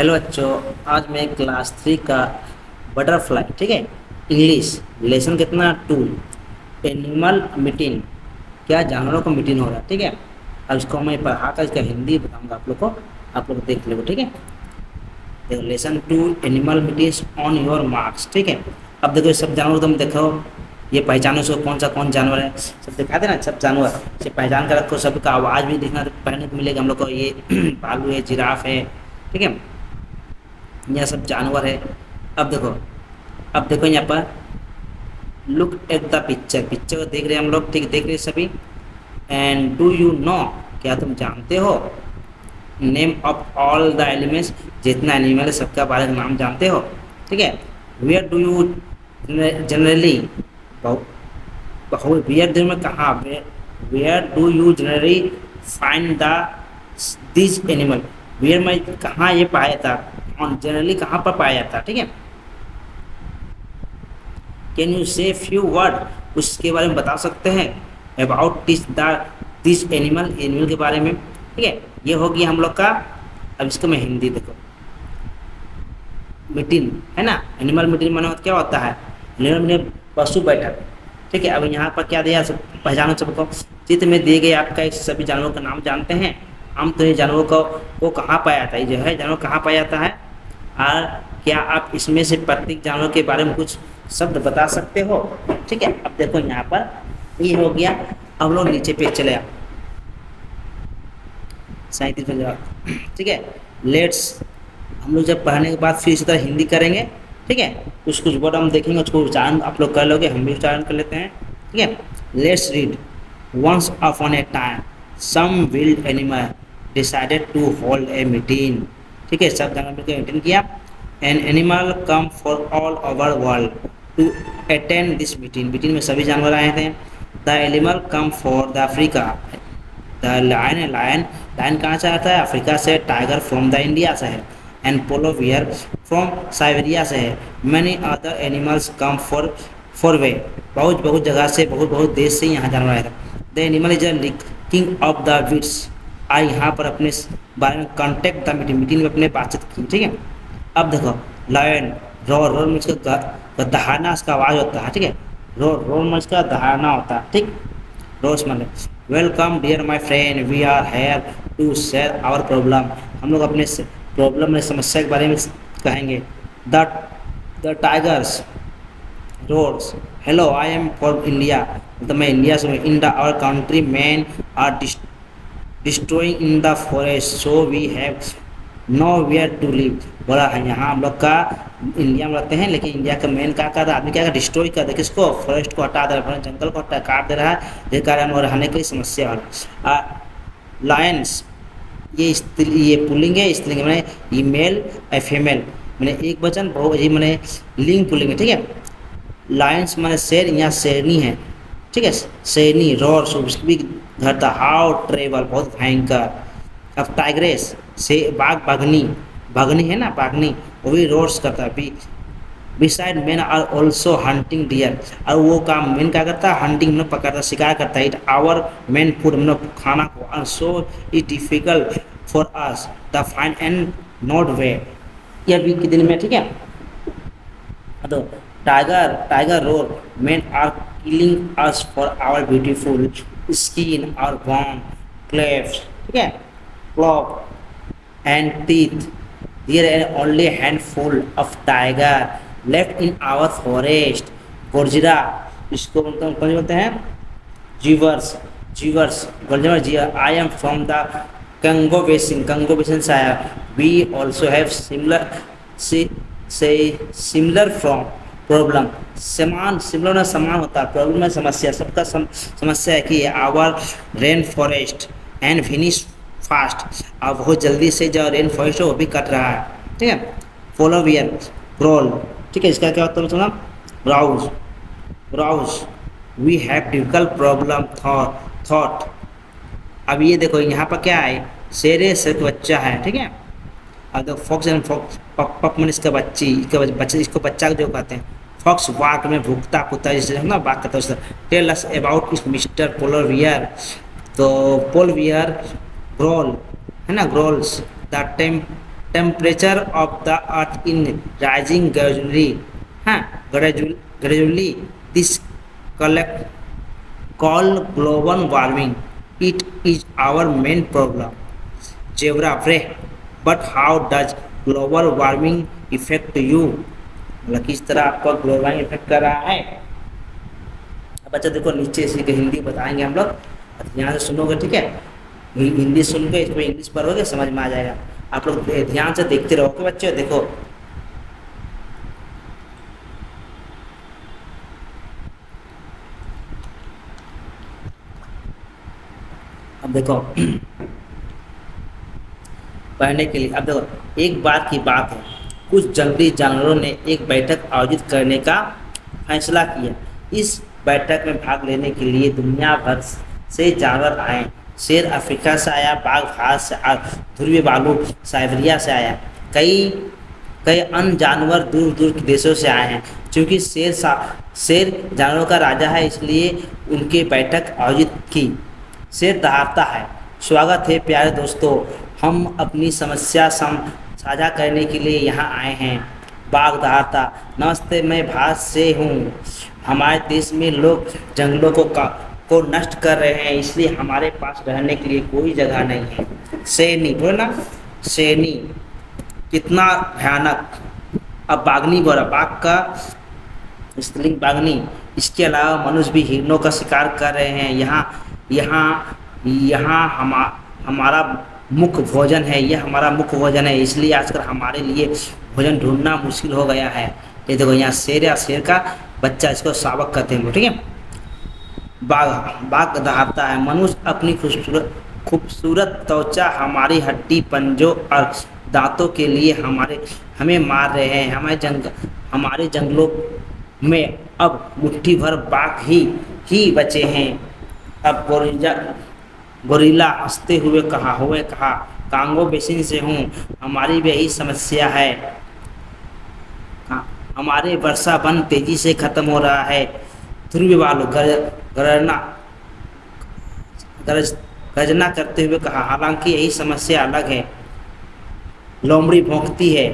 Hello बच्चों। आज मैं क्लास 3 का बटरफ्लाई, ठीक है, इंग्लिश लेसन कितना 2, एनिमल मीटिंग, क्या जानवरों को मीटिंग हो रहा है, ठीक है। अब इसको मैं पढ़ा कर इसका हिंदी बताऊंगा आप लोग को, आप लोग देख लो, ठीक है। देखो lesson 2 animal meeting on your marks, ठीक है। अब देखो ये सब जानवर तुम देखो, ये पहचानो इसको कौन सा कौन जानवर है, सब दिखा देना सब जानवर से पहचान कर रखो, सबका आवाज़ भी देखना पढ़ने को मिलेगा हम लोग को। ये भालू है, जिराफ है, ठीक है, यह सब जानवर है। अब देखो यहाँ पर look at the picture, picture को देख रहे हैं हम लोग, ठीक देख रहे हैं सभी। एंड डू यू नो, क्या तुम जानते हो, name of all the elements, जितना एनिमल है सबका बारे में नाम जानते हो, ठीक है। Where do you generally, where में कहाँ, where do you generally find the this animal, where में कहाँ ये पाया था, ऑन जनरली कहाँ पर पाया जाता है, ठीक है। कैन यू से फ्यू वर्ड, उसके बारे में बता सकते हैं, अबाउट दिस एनिमल, एनिमल के बारे में, ठीक है। ये होगी हम लोग का। अब इसको मैं हिंदी देखो, मीटिंग है ना, एनिमल मीटिंग माने क्या होता है, एनिमल मीटिंग पशु बैठक, ठीक है। अब यहाँ पर क्या दिया, सब पहचानो सबको, चित्र में दिए गए आपका इस सभी जानवरों का नाम जानते हैं। हम तो ये जानवरों को कहाँ पाया जाता है, ये जो है जानवर कहाँ पाया जाता है, और क्या आप इसमें से प्रत्येक जानवर के बारे में कुछ शब्द बता सकते हो, ठीक है। अब देखो यहाँ पर ये हो गया। अब लोग नीचे पे चले आओ, 37 पे जाओ, ठीक है। लेट्स, हम लोग जब पढ़ने के बाद फिर इसी तरह हिंदी करेंगे, ठीक है। कुछ कुछ वर्ड हम देखेंगे, उसको उच्चारण आप लोग कर लोगे, हम भी उच्चारण कर लेते हैं, ठीक है। Let's read, once upon a time some wild animal decided to hold a meeting, ठीक है। सब जानवर मिलकर मीटिंग किया। An animal come for all over world to attend this meeting, meeting में सभी जानवर आए थे। The animal come for the Africa, the lion, lion कहाँ से आता है, अफ्रीका से। टाइगर फ्रॉम द इंडिया से है, and polar bear from Siberia से है। Many other animals come for way, बहुत बहुत जगह से, बहुत बहुत देश से यहाँ जानवर आया था। The animal is a king of the wits, I यहाँ पर अपने बारे में कॉन्टेक्ट द मीटिंग, मीटिंग में अपने बातचीत की, ठीक है। अब देखो लायन, रोर, रोर में इसका दहाना, इसका आवाज़ होता है, ठीक है। रोर, रोर में इसका दहाना होता है, ठीक। रोज मतलब welcome dear my friend, we are here to share our problem, हम लोग अपने प्रॉब्लम में, समस्या के बारे में कहेंगे। The tigers roars, hello I am from India, मतलब मैं इंडिया से हूँ। In the our country man are destroying in the forest, so we have nowhere to live, बोला है यहाँ हम लोग का इंडिया में रहते हैं, लेकिन इंडिया का मेन क्या कर रहा है, आदमी क्या कर, डिस्ट्रॉय कर दे, किसको, फॉरेस्ट को हटा दे रहा है, जंगल को काट दे रहा है, जिसके कारण और रहने की समस्या हो रही है। लायंस, ये पुल्लिंग है, स्त्रीलिंग है, मैंने ये मेल और फीमेल, मैंने एक वचन बहु, ये मैंने लिंग पुल्लिंग है, ठीक है। लायंस मैंने शेर, यहाँ शेरनी है, ठीक है, शेरनी। रोर उसकी भी घर था। हाउ ट्रेवल, बहुत भयंकर। अब टाइग्रेस से बाघ, बाघनी, बाघनी है ना, बाघनी, वो भी रोर्स करता है। Beside man are also hunting deer, और वो काम मैन क्या करता है, हंटिंग में पकड़ता, शिकार करता है। इट आवर मैन फूड, हम लोग खाना को, और so is difficult for us the find and not way, यह भी के दिन में, ठीक है। तो tiger, tiger roar, man are killing us for our beautiful skin और बोन क्लेव्स, ठीक है, claw and teeth. There are only a handful of tiger left in our forest. गोरजिरा, इसको बोलते हैं जीवर्स, जीवर्स, गोरजिरा जी। I am from the Congo basin, Congo basin से आया। We also have similar from problem, समान, सिमिलर में समान होता है, प्रॉब्लम में समस्या, सबका समस्या है कि our rain forest and finish fast, अब बहुत जल्दी से जो रेन फॉरेस्ट है वो भी कट रहा है, ठीक है। पोलोवियर ग्रोल, ठीक है, इसका क्या होता है सुना, browse, browse. We have difficult problem thought. अब ये देखो यहाँ पर क्या है, शेरे शेर का बच्चा है, ठीक है। अब देखो फॉक्स एंड फॉक्स, पप मैंने इसका बच्ची, इसको बच्चा जो कहते हैं। फॉक्स वाक में भुगता कुत्ता, जैसे ना बात करता है। टेल अस अबाउट इस मिस्टर पोलोवियर, तो पोलवियर ग्रोल है ना, growls the temperature of the earth in rising gradually, हाँ, gradually this collect called global warming. It is our main problem. Zebra Bray, but how does global warming affect you? मतलब किस तरह आपको global warming effect कर रहा है। अब बच्चा देखो नीचे इसी की हिंदी बताएंगे हम लोग, यहाँ से सुनोगे, ठीक है, हिंदी सुन के इसमें इंग्लिश पढ़ोगे समझ में आ जाएगा। आप लोग ध्यान से देखते रहोगे बच्चे। देखो अब देखो पढ़ने के लिए, अब देखो एक बार की बात है, कुछ जंगली जानवरों ने एक बैठक आयोजित करने का फैसला किया। इस बैठक में भाग लेने के लिए दुनिया भर से जानवर आए। शेर अफ्रीका से आया, बाघ भारत से, ध्रुवीय भालू साइबेरिया से आया। कई कई अन्य जानवर दूर दूर के देशों से आए हैं। क्योंकि शेर जानवरों का राजा है, इसलिए उनकी बैठक आयोजित की। शेर दहाड़ता है, स्वागत है प्यारे दोस्तों, हम अपनी समस्या साझा करने के लिए यहाँ आए हैं। बाघ दहाड़ता, नमस्ते, मैं भारत से हूँ। हमारे देश में लोग जंगलों को नष्ट कर रहे हैं, इसलिए हमारे पास रहने के लिए कोई जगह नहीं है। शेरनी, बोलो ना, शेरनी कितना भयानक। अब बाघनी बोला, बाघ का स्त्रीलिंग बाघनी। इसके अलावा मनुष्य भी हिरणों का शिकार कर रहे हैं। यहाँ हमारा मुख्य भोजन है, यह हमारा मुख्य भोजन है, इसलिए आजकल हमारे लिए भोजन ढूंढना मुश्किल हो गया है। ये देखो यहाँ शेर या शेर का बच्चा, इसको शावक कहते हैं, ठीक है। बाघ दहाड़ता है, मनुष्य अपनी खूबसूरत त्वचा, हमारी हड्डी पंजों और दांतों के लिए हमें मार रहे हैं। हमारे जंगलों में अब मुट्ठी भर बाघ ही बचे हैं। अब गोरिल्ला हंसते हुए कहा, कांगो बेसिन से हूँ, हमारी भी यही समस्या है। हमारे वर्षा वन तेजी से खत्म हो रहा है। ध्रुवीय भालू गर्जना करते हुए कहा, हालांकि यही समस्या अलग है। लोमड़ी भौंकती है,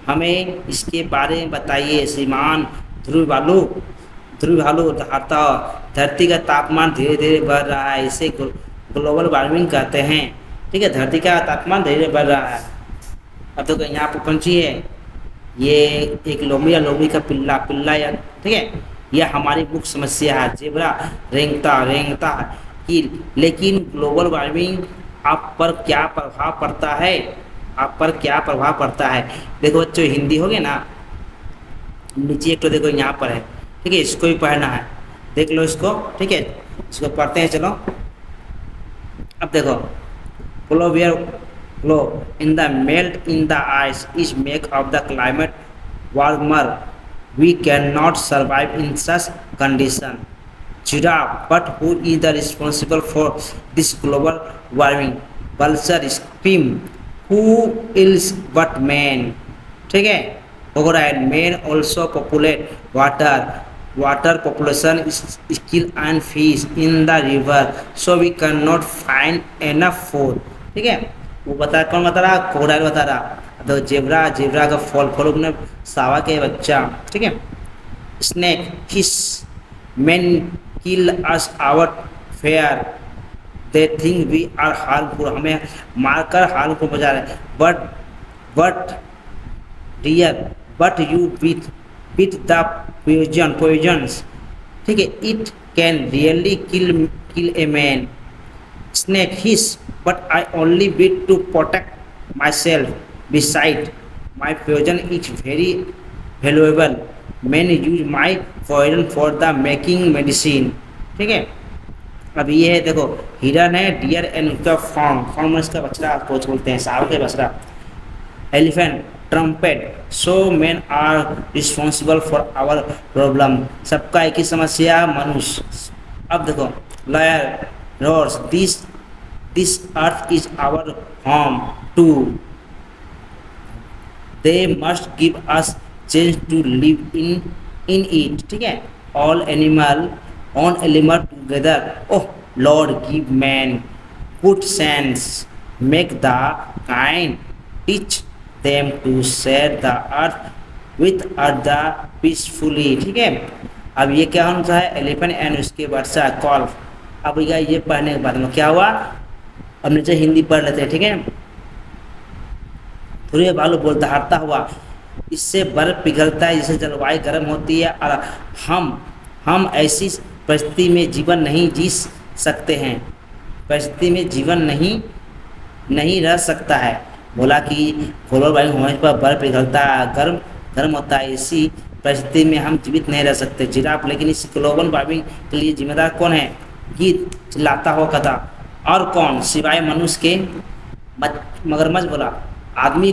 हमें इसके बारे में बताइए श्रीमान ध्रुवीय भालू दहाड़ता, धरती का तापमान धीरे धीरे बढ़ रहा है, इसे ग्लोबल वार्मिंग कहते हैं, ठीक है। धरती का तापमान धीरे धीरे बढ़ रहा है। अब तो यहाँ पर पंछी है, ये एक लोमड़ी या लोमड़ी का पिल्ला या, ठीक है, यह हमारी मुख्य समस्या है। जेबरा रेंगता है कि लेकिन ग्लोबल वार्मिंग आप पर क्या प्रभाव पड़ता है। देखो बच्चों हिंदी हो गया ना, नीचे एक तो देखो यहाँ पर है, ठीक है, इसको भी पढ़ना है, देख लो इसको, ठीक है, इसको पढ़ते हैं। चलो अब देखो, glow in the melt in the ice is make of the climate warmer. We cannot survive in such condition. Giraffe, but who is the responsible for this global warming? Vulture scream, who else but man? ठीक है। Crocodile, men also populate water. Water population is kill and fish in the river, so we cannot find enough food. ठीक है, वो कौन बता रहा? कोडाइल बता रहा। तो जेबरा का फॉलो ने सावा के बच्चा, ठीक है। Snake, fish, men kill us our fear, they think we are harmful, हमें मारकर हार्मफुल बजा रहे हैं। but dear, but you beat the poisons, ठीक है, it can really kill a man. Snake, hiss, but I only beat to protect myself. Besides, my poison is very valuable. Men use my poison for the making medicine. ठीक है। अब ये है देखो, हिरन है, डियर एंड उसका form इसका बछड़ा बोलते हैं, सांप के बछड़ा। Elephant, trumpet, so men are responsible for our problem, सबका एक ही समस्या, मनुष्य। अब देखो, lion roars, this earth is our home too, they must give us change to live in it, ठीक है। All animal together, oh lord give man good sense, make the kind, teach them to share the earth with earth peacefully. ठीक है, अब ये क्या होना है, elephant and उसके वर्षा कॉल। अब भैया ये पढ़ने के बाद में क्या हुआ, अब नीचे हिंदी पढ़ लेते हैं। ठीक है, थोड़ी भालू बोलता हारता हुआ, इससे बर्फ पिघलता है, जिससे जलवायु गर्म होती है, और हम ऐसी परिस्थिति में जीवन नहीं जी सकते हैं, परिस्थिति में जीवन नहीं रह सकता है। बोला कि ग्लोबल वार्मिंग होने पर बर्फ पिघलता है, गर्म होता है, इसी परिस्थिति में हम जीवित नहीं रह सकते। जिराफ, लेकिन इस ग्लोबल वार्मिंग के लिए जिम्मेदार कौन है, गीत चिल्लाता हुआ कथा, और कौन सिवाय मनुष्य के। मगरमच्छ बोला आदमी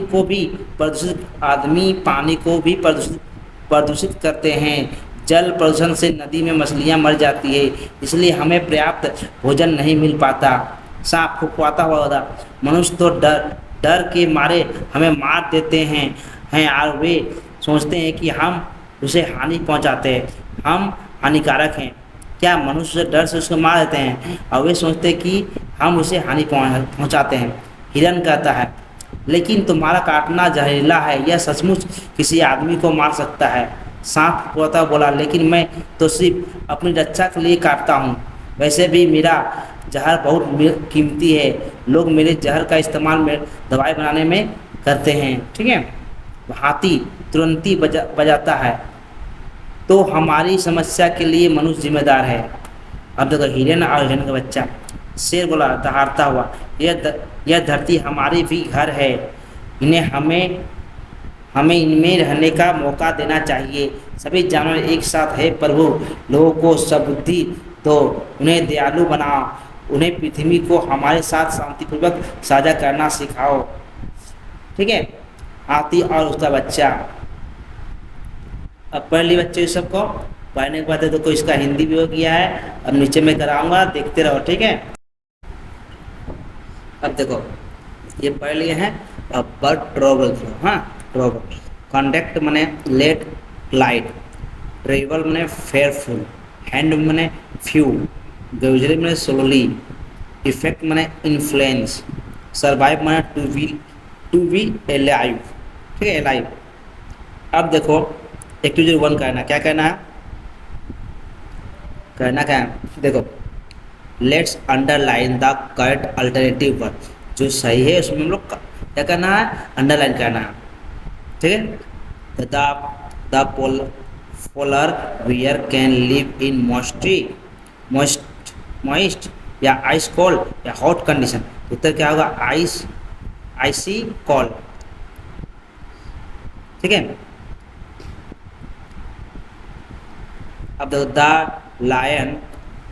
पानी को भी प्रदूषित करते हैं, जल प्रदूषण से नदी में मछलियां मर जाती है, इसलिए हमें पर्याप्त भोजन नहीं मिल पाता। सांप फुकवाता हुआ था, मनुष्य तो डर के मारे हमें मार देते हैं और वे सोचते हैं कि हम उसे हानि पहुंचाते हैं, हम हानिकारक हैं। क्या मनुष्य डर से उसको मार देते हैं और वे सोचते हैं कि हम उसे हानि पहुंचाते हैं। हिरन कहता है लेकिन तुम्हारा काटना जहरीला है, यह सचमुच किसी आदमी को मार सकता है। सांप बोला लेकिन मैं तो सिर्फ अपनी रक्षा के लिए काटता हूँ, वैसे भी मेरा जहर बहुत कीमती है, लोग मेरे जहर का इस्तेमाल में दवाई बनाने में करते हैं। ठीक है, हाथी तुरंत ही बजाता है, तो हमारी समस्या के लिए मनुष्य जिम्मेदार है। अब देखो हिरन और हिरन का बच्चा। शेर बोला दहाड़ता हुआ, यह धरती हमारी भी घर है, हमें इनमें रहने का मौका देना चाहिए। सभी जानवर एक साथ है प्रभु, लोगों को सद्बुद्धि दो, उन्हें दयालु बनाओ, उन्हें पृथ्वी को हमारे साथ शांतिपूर्वक साझा करना सिखाओ। ठीक है, हाथी और उसका बच्चा। अब पढ़ ली बच्चे सबको, पढ़ने के बाद तो इसका हिंदी भी हो गया है, अब नीचे में कराऊंगा, देखते रहो। ठीक है, अब देखो ये पढ़ लिए हैं। अब बर्ड ट्रैवल, हाँ ट्रैवल, कॉन्डक्ट मने लेट लाइट, ट्रेवल मने फेयरफुल, हैंड मने फ्यू, ग्रेजुअली मने स्लोली, इफेक्ट मने इन्फ्लुएंस, सर्वाइव मने टू बी एलाइव। ठीक है, एलाइव। अब देखो एक्टिविटी 1 करना, क्या करना है, देखो let's underline the correct alternative word, जो सही है उसमें हम लोग क्या करना है, अंडरलाइन करना है। ठीक है, the polar bear can live in moist या आइस कोल्ड या हॉट कंडीशन। उत्तर क्या होगा, आइसी कोल्ड। ठीक है, अब देखो the lion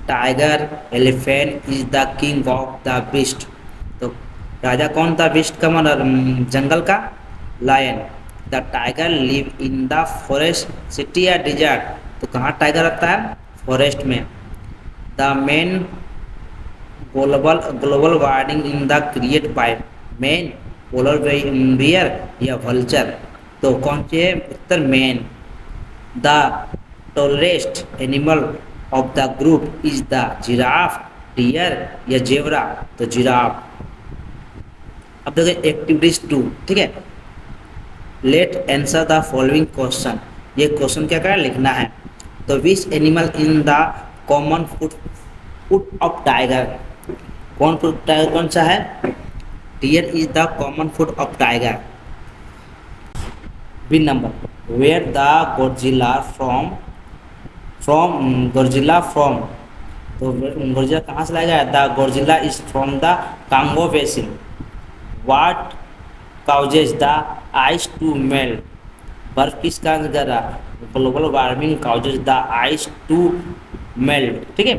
tiger elephant is the king of the beast, तो राजा कौन था बीस्ट का, मतलब जंगल का, lion. The tiger live in the forest, city या डिजर्ट, तो कहाँ टाइगर रहता है, फॉरेस्ट में। The men global warming in the create bye main polar bear या वल्चर, तो कौन सी है, उत्तर man. The tallest animal of the group is the giraffe, deer या जेब्रा, तो जिराफ। अब देखो एक्टिविटीज 2। ठीक है, let answer the following question, ये क्वेश्चन क्या कर लिखना है। तो which animal in the common food of tiger, कौन फूड टाइगर कौन सा है, deer is the common food of tiger. B number, where the gorilla from गोजिला from, तो गोजिला कहाँ से लाएगा, the gorilla is from the Congo basin. What causes the ice to melt, बर्फ किस कारण से गिर रहा, global warming causes the ice to melt. ठीक है,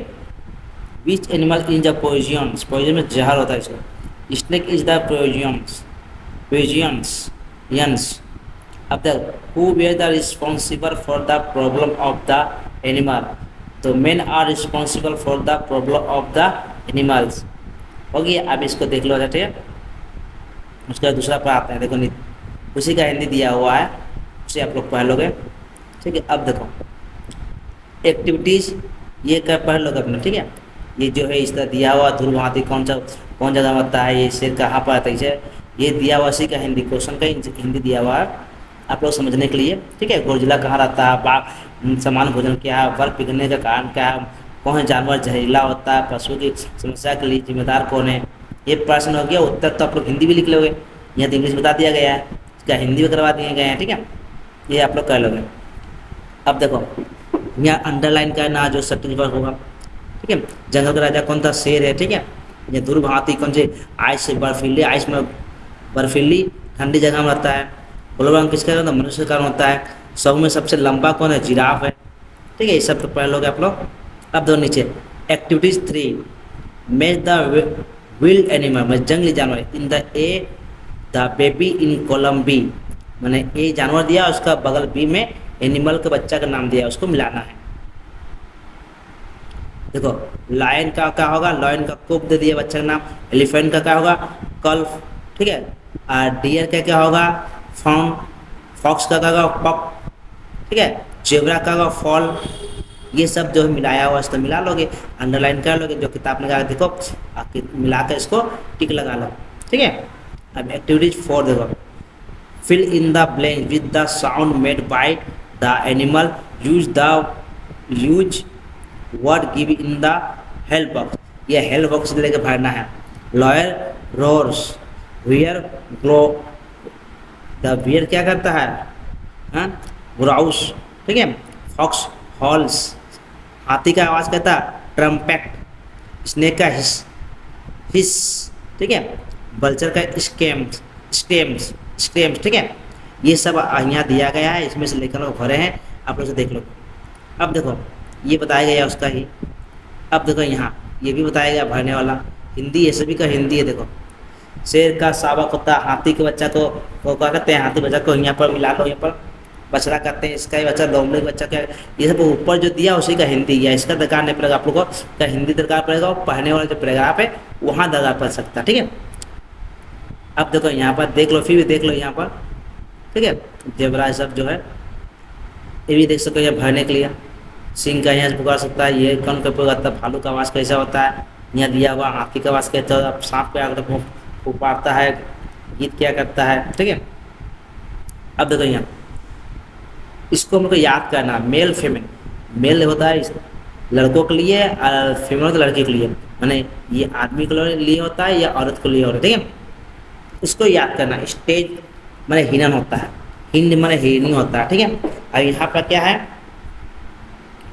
which animal in the poisons, poison में जहर होता है इसको, स्नेक इज द पोइजन्स। अब तक who were the responsible for the problem of the animal, तो men are responsible for the problem of the animals. हो गया, अब इसको देख लो। ठीक है, उसका दूसरा पर आता है, देखो उसी का हिंदी दिया हुआ है, उसे आप लोग पढ़ लोगे। ठीक है, अब देखो एक्टिविटीज़ ये कर पढ़ लोगे अपने। ठीक है, ये जो है इसका दिया हुआ ध्रुव हाथी कौन जगह होता है, ये शेर कहाँ पर आता है, ये दिया हुआ इसी का हिंदी क्वेश्चन का हिंदी दिया हुआ है आप लोग समझने के लिए, ठीक है। गोजिला कहाँ रहता है, बाघ समान भोजन क्या है, बर्फ पिघलने का कारण क्या है, कौन जानवर जहरीला होता है, पशु की समस्या के लिए जिम्मेदार कौन है। ये प्रश्न हो गया। उत्तर तो आप लोग हिंदी भी लिख लोगे, यहाँ तो इंग्लिश बता दिया गया है, इसका हिंदी भी करवा दिए गए हैं, ठीक है। ये आप लोग कर लोगे। अब देखो यहाँ अंडरलाइन का ना जो सटीक वर्ग होगा, ठीक है। जंगल का राजा कौन था, शेर है, ठीक है। ये ध्रुव हाथी कौन से, आइस से बर्फीली, आइस में बर्फीली ठंडी जगह में रहता है। ग्लोबल वार्मिंग किसका कारण होता है, मनुष्य के कारण होता है। सब में सबसे लंबा कौन है, जिराफ है, ठीक है। ये सब तो पढ़ लोगे आप लोग। अब दो नीचे activities 3 match the wild animal, मैं जंगली जानवर in the a the baby in column B, मैंने ए जानवर दिया उसका बगल बी में एनिमल के बच्चा का नाम दिया, उसको मिलाना है। देखो लायन का क्या होगा, लायन का कोप दे दिया बच्चा का नाम। एलिफेंट का क्या होगा, कल्फ, ठीक है। और डियर का क्या होगा, फाउन। फॉक्स का क्या होगा, पप, ठीक है। जेब्रा का होगा फॉल। ये सब जो है मिलाया हुआ इसको मिला लोगे, अंडरलाइन कर लोगे, जो किताब में जाकर देखो मिलाकर इसको टिक लगा लो, ठीक है। अब एक्टिविटीज 4 देखो, fill in the blank with the sound made by the animal, use word give in the help box। ये हेल्प बॉक्स लेके भरना है। Lawyer roars, wear glow, the wear क्या करता है, हाँ ग्राउस, ठीक है। फॉक्स हॉल्स, हाथी का आवाज़ कहता है ट्रम्पेट। स्नेक का हिस, ठीक है। बल्चर का स्केम्स, स्टेम्स, स्टेम्स, ठीक है। ये सब यहाँ दिया गया है, इसमें से लेकर भरे हैं, आप लोग से देख लो। अब देखो ये बताया गया उसका ही। अब देखो यहाँ ये भी बताया गया भरने वाला, हिंदी है, सभी का हिंदी है। देखो शेर का सावा कुत्ता, हाथी के बच्चा को क्या कहते हैं, हाथी बच्चा को यहाँ पर मिला लो, यहाँ पर बछड़ा कहते हैं, इसका ही बच्चा लोमड़ी का बच्चा क्या, ये सब ऊपर जो दिया उसी का हिंदी है। इसका दरकार नहीं पड़ेगा आप लोग को, क्या हिंदी दरकार पड़ेगा, और पढ़ने वाला जो पैराग्राफ है वहाँ दरकार पड़ सकता है, ठीक है। अब देखो यहाँ पर देख लो, फिर भी देख लो यहाँ पर, ठीक है। जेबरा सब जो है ये भी देख सकते हो, यहाँ भरने के लिए सिंह का यहाँ से पुकार सकता है, ये कौन का पुकारता है, भालू का आवाज़ कैसा होता है, यहाँ दिया हुआ हाथी का आवाज़ कैसा होता है, सांप पे आकर पुकारता है, गीत क्या करता है, ठीक है। अब देखो यहाँ इसको हमको याद करना, मेल फीमेल, मेल होता है लड़कों के लिए और फीमेल होता है लड़के के लिए, माने ये आदमी के लिए होता है या औरत के लिए होता है, ठीक है। इसको याद करना। स्टेज माने हिरन होता है, हिंड माने हिरनी होता है, ठीक है। और यहाँ पर क्या है,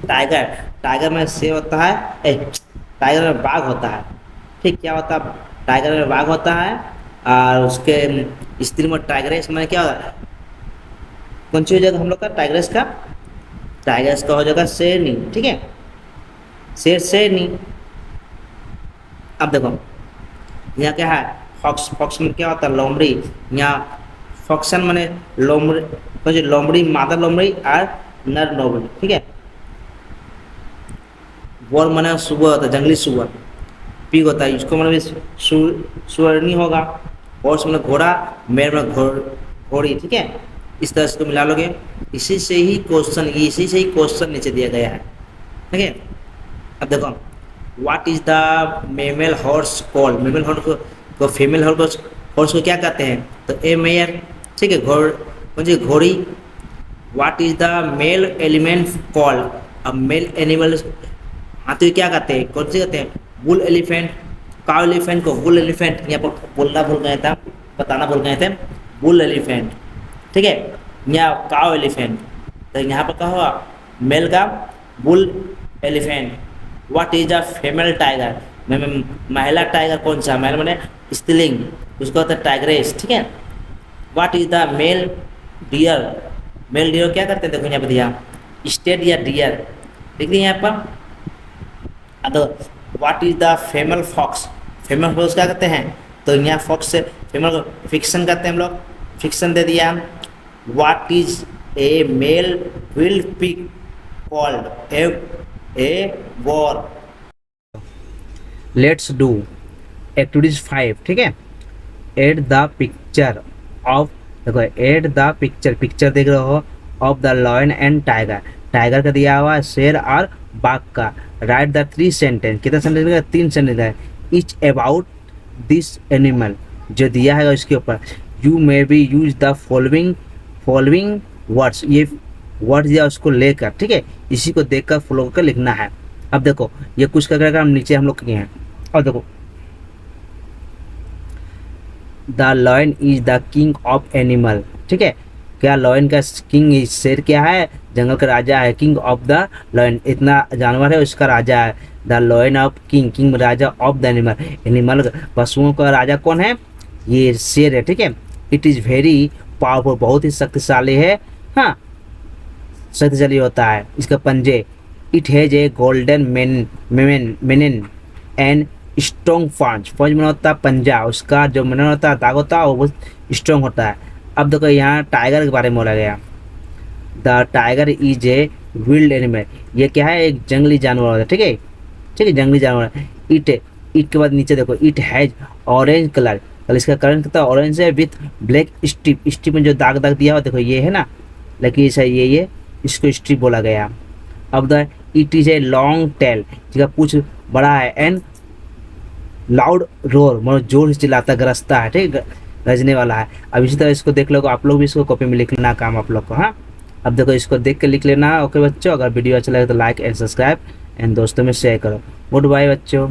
टाइगर, टाइगर में शेर होता है, टाइगर में बाघ होता है, ठीक। क्या होता है, टाइगर में बाघ होता है, और उसके स्त्री में टाइग्रेस में क्या होता है, कौन सी हो जाएगा हम लोग का टाइग्रेस का, टाइग्रेस का हो जाएगा शेरनी, ठीक है। शेर शेरनी। अब देखो यहाँ क्या है, फॉक्स, फॉक्स में क्या होता है, लोमड़ी। यहाँ फॉक्सन माने लोमड़ी, कौन सी लोमड़ी, मादा लोमड़ी और नर लोमड़ी, ठीक है। वॉर माने सुअर होता है, जंगली सुअर। पिग होता है, इसको मतलब सुअरनी होगा। हॉर्स मतलब घोड़ा, मेर मतलब घोड़ी, ठीक है। इस तरह से तो मिला लोगे। इसी से ही क्वेश्चन नीचे दिया गया है, ठीक है। अब देखो what is the mammal horse called, mammal horse को फीमेल हॉर्स को क्या कहते हैं, तो ए मेयर, ठीक है। कौन सी घोड़ी। What is the male element called, अब मेल एनिमल हाथी क्या कहते हैं, कौन सी कहते हैं, बुल एलिफेंट। काउ एलिफेंट को बुल एलिफेंट, यहाँ पर बोलना भूल गए थे, बताना भूल गए थे, बुल एलिफेंट, ठीक है। यहाँ काउ एलिफेंट, तो यहाँ पर क्या हुआ, मेल का bull elephant. What is the female tiger, महिला टाइगर कौन सा, महिला मैंने स्त्रीलिंग, उसको होता है टाइग्रेस, ठीक है। What is the mail dear, mail dear क्या करते हैं, देखो यहाँ पर दिया स्टेट या डियर, देख लीजिए यहाँ पर। अब what is the female fox, female fox क्या करते हैं, तो यहाँ फॉक्स से फीमेल को फिक्सन करते हैं हम लोग, फिक्सन दे दिया। What is a male wild pig called, a boar. Let's do activities 5, ठीक है। एड द पिक्चर ऑफ, देखो एड द पिक्चर, पिक्चर देख रहे हो, of the lion and tiger, tiger का दिया हुआ है, शेर और बाघ का। राइट द 3 सेंटेंस, कितना सेंटेंस है, 3 सेंटेंस है। इच अबाउट दिस एनिमल, जो दिया है उसके ऊपर you may be use the following following words, ये वर्ड दिया उसको लेकर, ठीक है, इसी को देखकर फॉलो करके लिखना है। अब देखो ये कुछ करके हम नीचे हम लोग किए हैं। और देखो the lion is the king of animal, ठीक है, क्या लॉयन का किंग, शेर क्या है, जंगल का राजा है, किंग ऑफ द लॉयन, इतना जानवर है उसका राजा है, the lion of king, king Raja of the animal, animal पशुओं का राजा कौन है, ये शेर है, ठीक है। इट इज़ वेरी पावरफुल, बहुत ही शक्तिशाली है, हाँ शक्तिशाली होता है इसका पंजे। It has a golden mane and strong punch, punch में होता है पंजा, उसका जो मन होता है दाग होता है वो बहुत स्ट्रॉन्ग होता है। अब देखो यहाँ टाइगर के बारे में बोला गया, the tiger is a wild animal, ये क्या है, एक जंगली जानवर होता है, ठीक है, ठीक है, जंगली जानवर। इट इट के बाद नीचे देखो इट हैज ऑरेंज कलर, कल इसका कलर कितना ऑरेंज है विथ ब्लैक स्ट्रिप, स्ट्रिप में जो दाग दाग दिया हुआ देखो ये है ना, लेकिन ऐसा ये इसको स्ट्रिप बोला गया। अब the it is a long tail, जिसका पूछ बड़ा है, एंड लाउड रोर, मतलब जोर से चिल्लाता गरजता है, ठीक है, गरजने वाला है। अब इसी तरह इसको देख लो, आप लोग भी इसको कॉपी में लिख लेना काम आप लोग को, हाँ। अब देखो इसको देख के लिख लेना। ओके बच्चों, अगर वीडियो अच्छा लगे तो लाइक एंड सब्सक्राइब एंड दोस्तों में शेयर करो। गुड बाय बच्चों।